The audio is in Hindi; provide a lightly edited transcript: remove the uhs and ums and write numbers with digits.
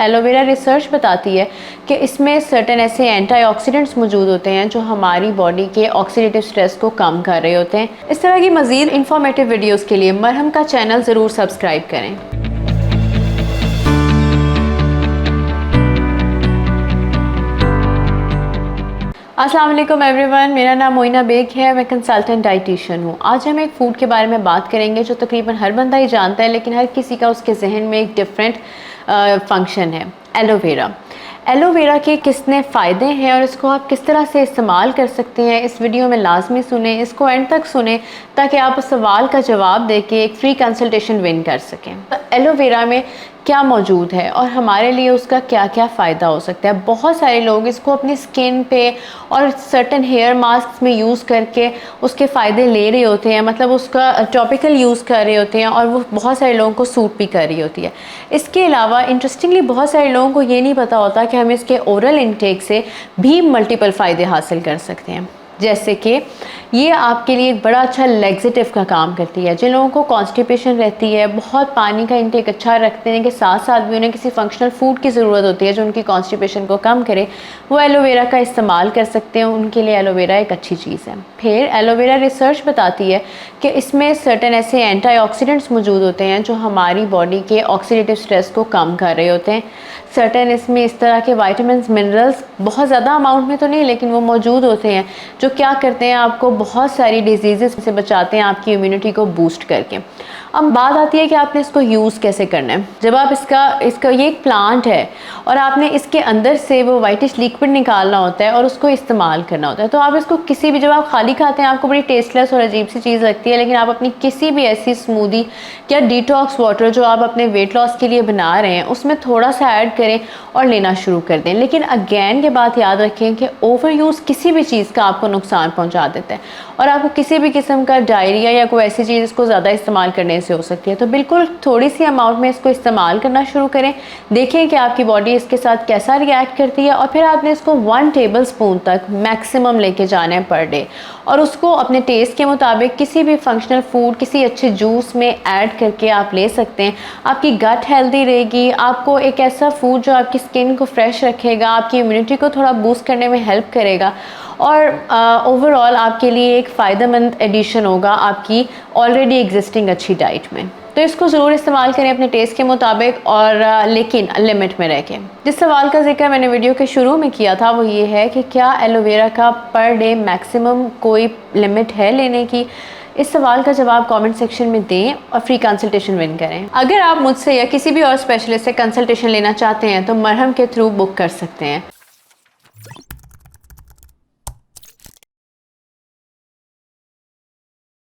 एलोवेरा रिसर्च बताती है कि इसमें सर्टेन ऐसे एंटीऑक्सीडेंट्स मौजूद होते हैं जो हमारी बॉडी के ऑक्सीडेटिव स्ट्रेस को कम कर रहे होते हैं। इस तरह की मज़ीद इंफॉर्मेटिव वीडियोज़ के लिए मरहम का चैनल ज़रूर सब्सक्राइब करें। अस्सलाम वालेकुम एवरीवन, मेरा नाम मोइना बेग है, मैं कंसल्टेंट डाइटिशियन हूँ। आज हम एक फ़ूड के बारे में बात करेंगे जो तकरीबन हर बंदा ही जानता है, लेकिन हर किसी का उसके जहन में एक डिफरेंट फंक्शन है। एलोवेरा। एलोवेरा के कितने फ़ायदे हैं और इसको आप किस तरह से इस्तेमाल कर सकते हैं, इस वीडियो में लाजमी सुने, इसको एंड तक सुने ताकि आप उस सवाल का जवाब देके एक फ्री कंसल्टेशन विन कर सकें। एलोवेरा में क्या मौजूद है और हमारे लिए उसका क्या क्या फ़ायदा हो सकता है। बहुत सारे लोग इसको अपनी स्किन पे और सर्टेन हेयर मास्क में यूज़ करके उसके फ़ायदे ले रहे होते हैं, मतलब उसका टॉपिकल यूज़ कर रहे होते हैं और वो बहुत सारे लोगों को सूट भी कर रही होती है। इसके अलावा इंटरेस्टिंगली बहुत सारे लोगों को ये नहीं पता होता कि हम इसके ओरल इंटेक से भी मल्टीपल फ़ायदे हासिल कर सकते हैं। जैसे कि ये आपके लिए एक बड़ा अच्छा लैक्सेटिव का काम करती है। जिन लोगों को कॉन्स्टिपेशन रहती है, बहुत पानी का इंटेक अच्छा रखते हैं कि साथ साथ भी उन्हें किसी फंक्शनल फूड की ज़रूरत होती है जो उनकी कॉन्स्टिपेशन को कम करे, वो एलोवेरा का इस्तेमाल कर सकते हैं। उनके लिए एलोवेरा एक अच्छी चीज़ है। फिर एलोवेरा रिसर्च बताती है कि इसमें सर्टेन ऐसे एंटीऑक्सीडेंट्स मौजूद होते हैं जो हमारी बॉडी के ऑक्सीडेटिव स्ट्रेस को कम कर रहे होते हैं। सर्टेन इसमें इस तरह के वाइटामिन मिनरल्स बहुत ज़्यादा अमाउंट में तो नहीं, लेकिन वो मौजूद होते हैं जो क्या करते हैं, आपको बहुत सारी डिजीज़ से बचाते हैं, आपकी इम्यूनिटी को बूस्ट करके। अब बात आती है कि आपने इसको यूज़ कैसे करना है। जब आप इसका ये एक प्लांट है और आपने इसके अंदर से वो वाइटिश लिक्विड निकालना होता है और उसको इस्तेमाल करना होता है, तो आप इसको किसी भी, जब आप खाली खाते हैं आपको बड़ी टेस्टलेस और अजीब सी चीज़ लगती है, लेकिन आप अपनी किसी भी ऐसी स्मूदी या डिटॉक्स वाटर जो आप अपने वेट लॉस के लिए बना रहे हैं उसमें थोड़ा सा ऐड करें और लेना शुरू कर दें। लेकिन अगेन ये बात याद रखें कि ओवर यूज़ किसी भी चीज़ का आपको नुकसान पहुँचा देता है और आपको किसी भी किस्म का डायरिया या कोई ऐसी चीज़ इसको ज़्यादा इस्तेमाल करने से हो सकती है। तो बिल्कुल थोड़ी सी अमाउंट में इसको इस्तेमाल करना शुरू करें, देखें कि आपकी बॉडी इसके साथ कैसा रिएक्ट करती है और फिर आपने इसको 1 टेबलस्पून तक मैक्सिमम लेके जाना है पर डे और उसको अपने टेस्ट के मुताबिक किसी भी फंक्शनल फूड, किसी अच्छे जूस में ऐड करके आप ले सकते हैं। आपकी गट हेल्दी रहेगी, आपको एक ऐसा फूड जो आपकी स्किन को फ्रेश रखेगा, आपकी इम्यूनिटी को थोड़ा बूस्ट करने में हेल्प करेगा और ओवरऑल आपके लिए एक फ़ायदेमंद एडिशन होगा आपकी ऑलरेडी एग्जिस्टिंग अच्छी डाइट में। तो इसको ज़रूर इस्तेमाल करें अपने टेस्ट के मुताबिक और लेकिन लिमिट में रह के। जिस सवाल का जिक्र मैंने वीडियो के शुरू में किया था वो ये है कि क्या एलोवेरा का पर डे मैक्सिमम कोई लिमिट है लेने की। इस सवाल का जवाब कमेंट सेक्शन में दें और फ्री कंसल्टेशन विन करें। अगर आप मुझसे या किसी भी और स्पेशलिस्ट से कंसल्टेशन लेना चाहते हैं तो मरहम के थ्रू बुक कर सकते हैं।